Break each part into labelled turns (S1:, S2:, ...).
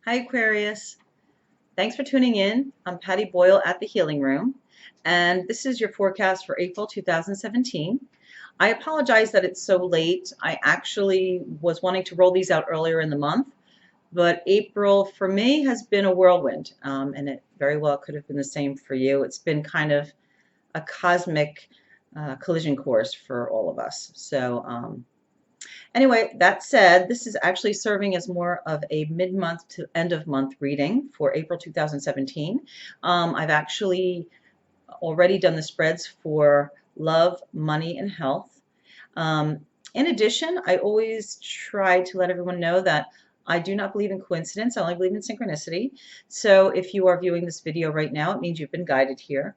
S1: Hi, Aquarius. Thanks for tuning in. I'm Patty Boyle at the Healing Room, and this is your forecast for April 2017. I apologize that it's so late. I actually was wanting to roll these out earlier in the month, but April for me has been a whirlwind, and it very well could have been the same for you. It's been kind of a cosmic collision course for all of us. Anyway, that said, this is actually serving as more of a mid-month to end-of-month reading for April 2017. I've actually already done the spreads for love, money, and health. In addition, I always try to let everyone know that I do not believe in coincidence. I only believe in synchronicity. So if you are viewing this video right now, it means you've been guided here.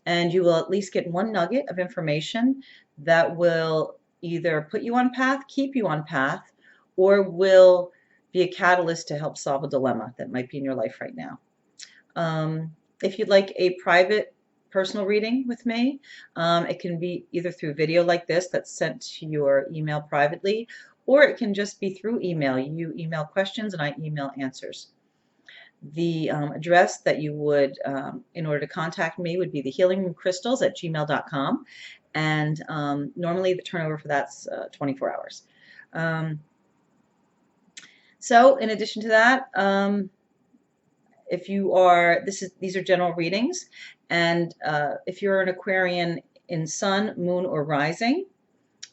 S1: And you will at least get one nugget of information that will either put you on path, keep you on path, or will be a catalyst to help solve a dilemma that might be in your life right now. If you'd like a private personal reading with me, it can be either through video like this that's sent to your email privately, or it can just be through email. You email questions and I email answers. The address that you would, in order to contact me, would be thehealingroomcrystals@gmail.com. And normally the turnover for that's 24 hours. So in addition to that, if you are, these are general readings. And if you're an Aquarian in sun, moon, or rising,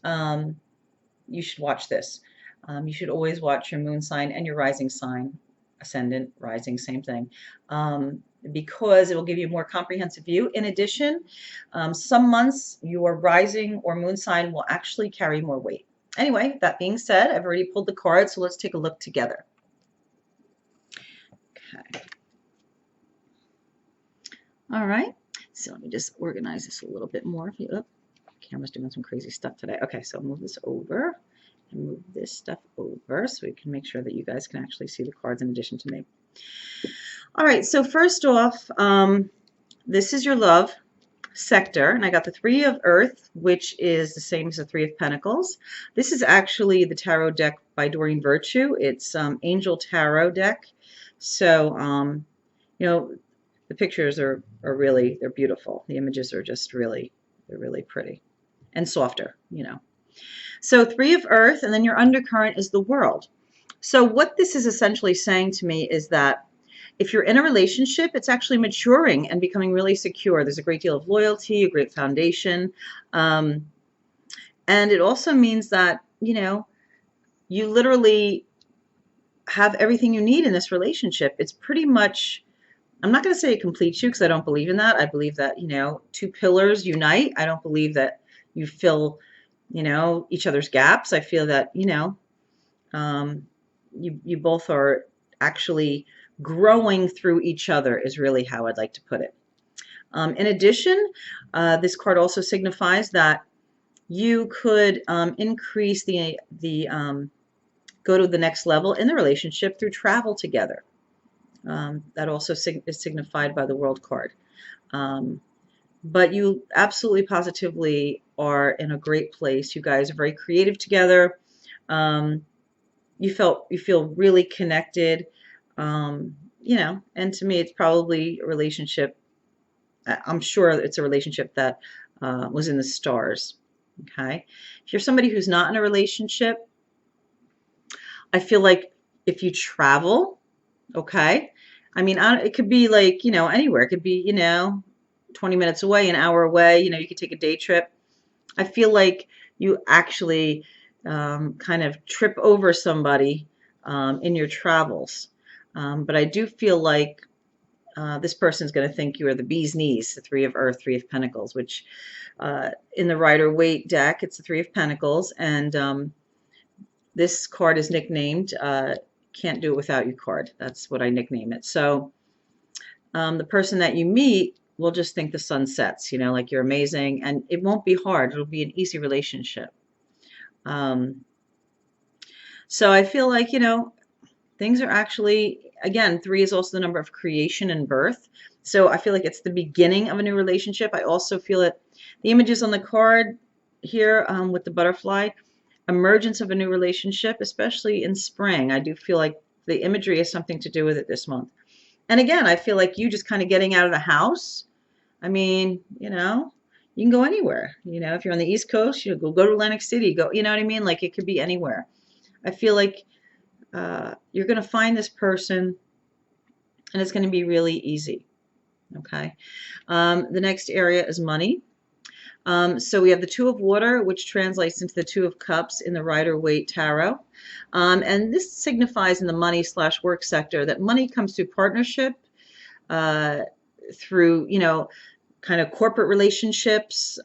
S1: you should watch this. You should always watch your moon sign and your rising sign. Ascendant, rising, same thing, because it will give you a more comprehensive view. In addition, some months your rising or moon sign will actually carry more weight. Anyway, that being said, I've already pulled the cards, so let's take a look together. Okay. All right, so let me just organize this a little bit more. Camera's doing some crazy stuff today. Okay, so move this over. And move this stuff over so we can make sure that you guys can actually see the cards in addition to me. All right, so first off, this is your love sector, and I got the Three of Earth, which is the same as the Three of Pentacles. This is actually the tarot deck by Doreen Virtue. It's Angel Tarot deck. So, you know, the pictures are really, they're beautiful. The images are just really, they're really pretty and softer, you know. So Three of Earth, and then your undercurrent is the World. So what this is essentially saying to me is that if you're in a relationship, it's actually maturing and becoming really secure. There's a great deal of loyalty, a great foundation. And it also means that, you know, you literally have everything you need in this relationship. It's pretty much, I'm not going to say it completes you because I don't believe in that. I believe that, you know, two pillars unite. I don't believe that you fill, you know, each other's gaps. I feel that, you know, you both are actually growing through each other is really how I'd like to put it. In addition, this card also signifies that you could increase go to the next level in the relationship through travel together. That also is signified by the World card. But you absolutely positively are in a great place. You guys are very creative together. You feel really connected. You know, and to me, it's probably a relationship. I'm sure it's a relationship that was in the stars. Okay. If you're somebody who's not in a relationship, I feel like if you travel, okay. I mean, it could be like, you know, anywhere. It could be, you know, 20 minutes away, an hour away, you know, you could take a day trip. I feel like you actually kind of trip over somebody in your travels. But I do feel like this person's going to think you are the bee's knees, the Three of Earth, Three of Pentacles, which in the Rider-Waite deck, it's the Three of Pentacles. And this card is nicknamed Can't Do It Without You card. That's what I nickname it. So the person that you meet will just think the sun sets, you know, like you're amazing, and it won't be hard. It'll be an easy relationship. So I feel like, you know, things are actually, again, 3 is also the number of creation and birth. So I feel like it's the beginning of a new relationship. I also feel that the images on the card here with the butterfly, emergence of a new relationship, especially in spring. I do feel like The imagery has something to do with it this month. And again, I feel like you just kind of getting out of the house. I mean, you can go anywhere. If you're on the East Coast, go to Atlantic City, go, you know what I mean? Like it could be anywhere. I feel like you're going to find this person and it's going to be really easy. Okay. The next area is money. So we have the Two of Water, which translates into the Two of Cups in the Rider-Waite Tarot. And this signifies in the money/work sector that money comes through partnership, through, kind of corporate relationships,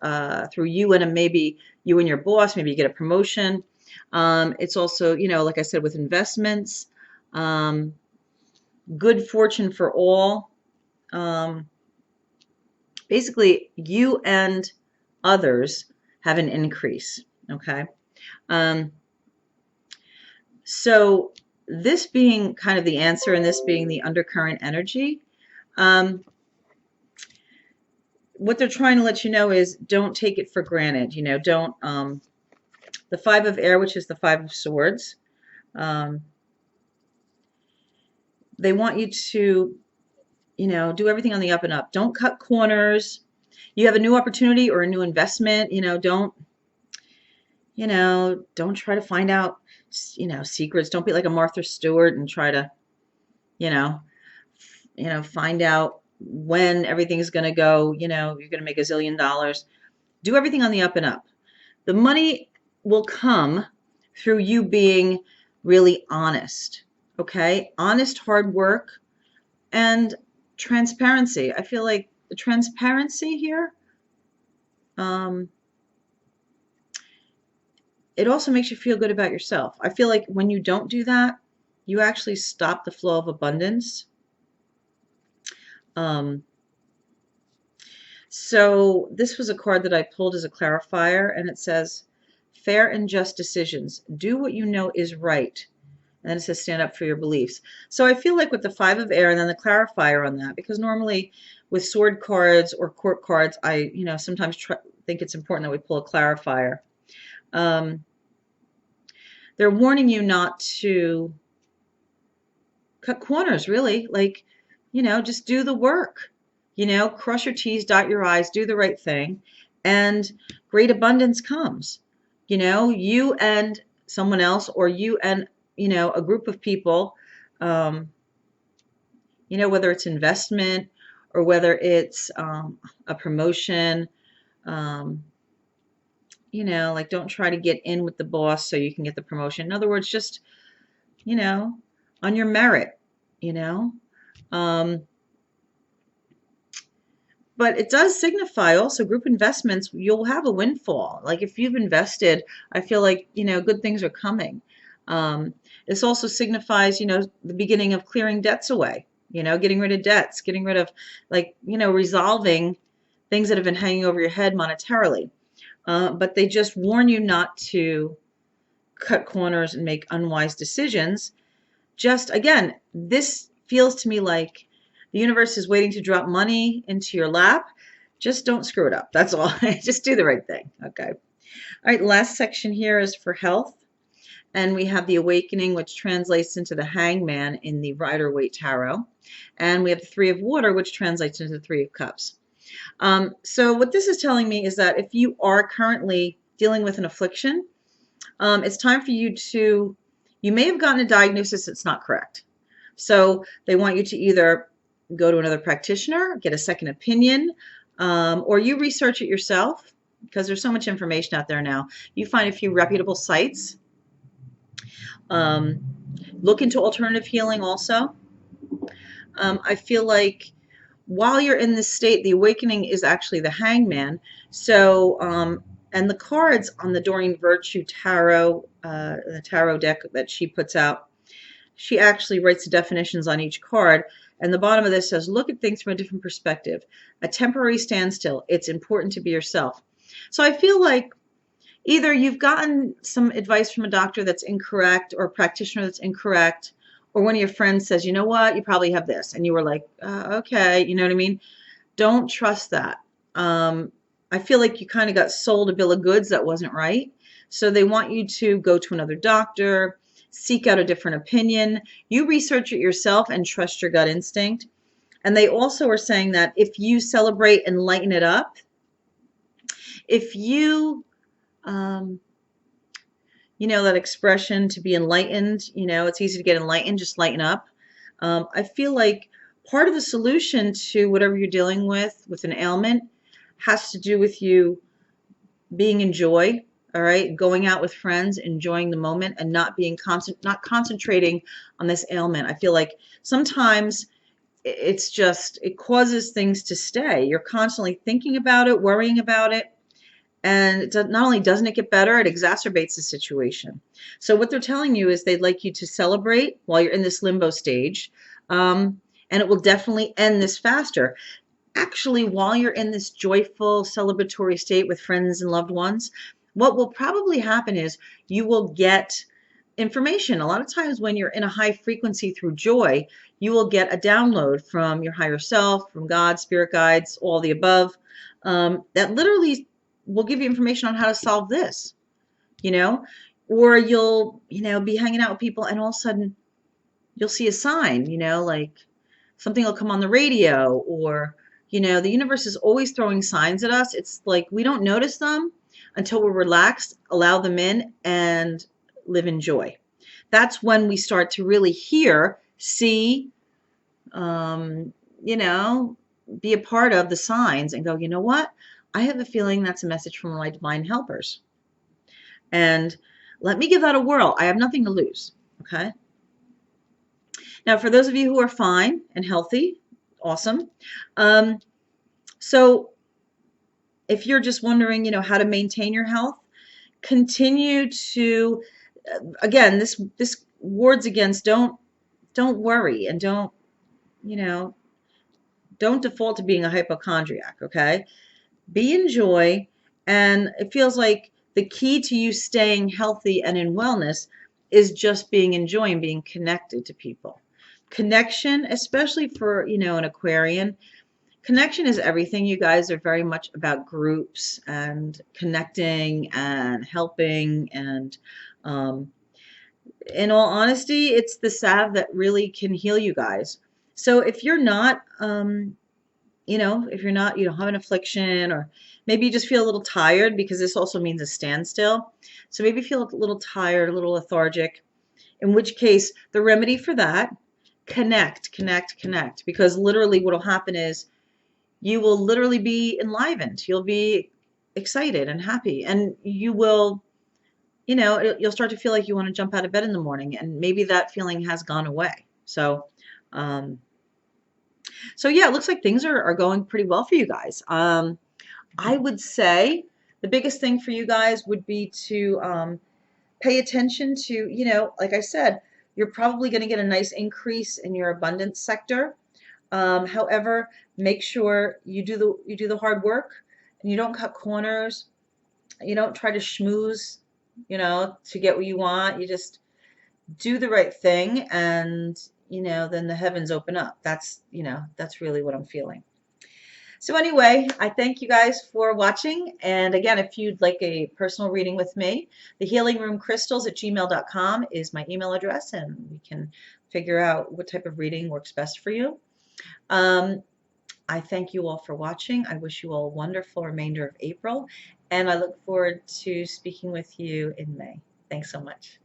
S1: through you and maybe you and your boss, maybe you get a promotion. It's also, like I said, with investments, good fortune for all. Basically, you and others have an increase, okay? So this being kind of the answer and this being the undercurrent energy, what they're trying to let you know is don't take it for granted. Don't, the Five of Air, which is the Five of Swords, they want you to, do everything on the up and up. Don't cut corners. You have a new opportunity or a new investment, don't try to find out, secrets. Don't be like a Martha Stewart and try to, find out when everything's going to go, you're going to make $1 zillion. Do everything on the up and up. The money will come through you being really honest, okay? Honest, hard work, and transparency. I feel like the transparency here, it also makes you feel good about yourself. I feel like when you don't do that, you actually stop the flow of abundance. So this was a card that I pulled as a clarifier, and it says, fair and just decisions. Do what you know is right. And then it says, stand up for your beliefs. So I feel like with the Five of Air and then the clarifier on that, because normally with sword cards or court cards, I, sometimes think it's important that we pull a clarifier. They're warning you not to cut corners, really. Like, just do the work. Cross your T's, dot your I's, do the right thing, and great abundance comes. You and someone else, or you and, a group of people, whether it's investment or whether it's a promotion, like don't try to get in with the boss so you can get the promotion. In other words, just, on your merit, But it does signify also group investments, you'll have a windfall. Like if you've invested, I feel like, good things are coming. This also signifies, the beginning of clearing debts away, getting rid of debts, getting rid of resolving things that have been hanging over your head monetarily. But they just warn you not to cut corners and make unwise decisions. Just, again, this feels to me like the universe is waiting to drop money into your lap. Just don't screw it up. That's all. Just do the right thing. Okay. All right. Last section here is for health. And we have the Awakening, which translates into the Hangman in the Rider-Waite Tarot. And we have the Three of Water, which translates into the Three of Cups. So what this is telling me is that if you are currently dealing with an affliction, it's time for you to, you may have gotten a diagnosis that's not correct. So they want you to either go to another practitioner, get a second opinion, or you research it yourself, because there's so much information out there now. You find a few reputable sites. Look into alternative healing also. I feel like while you're in this state, the Awakening is actually the Hangman. So, and the cards on the Doreen Virtue Tarot, the tarot deck that she puts out, she actually writes the definitions on each card. And the bottom of this says, look at things from a different perspective. A temporary standstill. It's important to be yourself. So I feel like either you've gotten some advice from a doctor that's incorrect or a practitioner that's incorrect, or one of your friends says, you know what, you probably have this. And you were like, okay, you know what I mean? Don't trust that. I feel like you kind of got sold a bill of goods that wasn't right. So they want you to go to another doctor, seek out a different opinion. You research it yourself and trust your gut instinct. And they also are saying that if you celebrate and lighten it up, if you, um, you know, that expression to be enlightened, you know, it's easy to get enlightened, just lighten up. I feel like part of the solution to whatever you're dealing with an ailment has to do with you being in joy, all right, going out with friends, enjoying the moment, and not being not concentrating on this ailment. I feel like sometimes it's just, it causes things to stay. You're constantly thinking about it, worrying about it, and not only doesn't it get better, it exacerbates the situation. So what they're telling you is they'd like you to celebrate while you're in this limbo stage, and it will definitely end this faster. Actually, while you're in this joyful, celebratory state with friends and loved ones, what will probably happen is you will get information. A lot of times when you're in a high frequency through joy, you will get a download from your higher self, from God, spirit guides, all the above, that literally will give you information on how to solve this, you know, or you'll, you know, be hanging out with people and all of a sudden you'll see a sign, you know, like something will come on the radio, or, you know, the universe is always throwing signs at us. It's like we don't notice them until we're relaxed, allow them in, and live in joy. That's when we start to really hear, see, you know, be a part of the signs and go, you know what? I have a feeling that's a message from my divine helpers. And let me give that a whirl. I have nothing to lose. Okay. Now, for those of you who are fine and healthy, awesome. So if you're just wondering, you know, how to maintain your health, continue to, again, this wards against don't worry, and don't, you know, don't default to being a hypochondriac, okay? Be in joy, and it feels like the key to you staying healthy and in wellness is just being in joy and being connected to people. Connection, especially for, you know, an Aquarian, connection is everything. You guys are very much about groups and connecting and helping, and in all honesty, it's the salve that really can heal you guys. So if you're not, you know, if you're not, you don't have an affliction, or maybe you just feel a little tired, because this also means a standstill. So maybe you feel a little tired, a little lethargic, in which case the remedy for that, connect, connect, connect, because literally what will happen is you will literally be enlivened. You'll be excited and happy, and you will, you know, you'll start to feel like you want to jump out of bed in the morning, and maybe that feeling has gone away. So, so yeah, it looks like things are going pretty well for you guys. I would say the biggest thing for you guys would be to pay attention to, you know, like I said, you're probably going to get a nice increase in your abundance sector. However, make sure you do the hard work, and you don't cut corners. You don't try to schmooze, you know, to get what you want. You just do the right thing, and, you know, then the heavens open up. That's, you know, that's really what I'm feeling. So anyway, I thank you guys for watching. And again, if you'd like a personal reading with me, thehealingroomcrystals@gmail.com is my email address, and we can figure out what type of reading works best for you. I thank you all for watching. I wish you all a wonderful remainder of April, and I look forward to speaking with you in May. Thanks so much.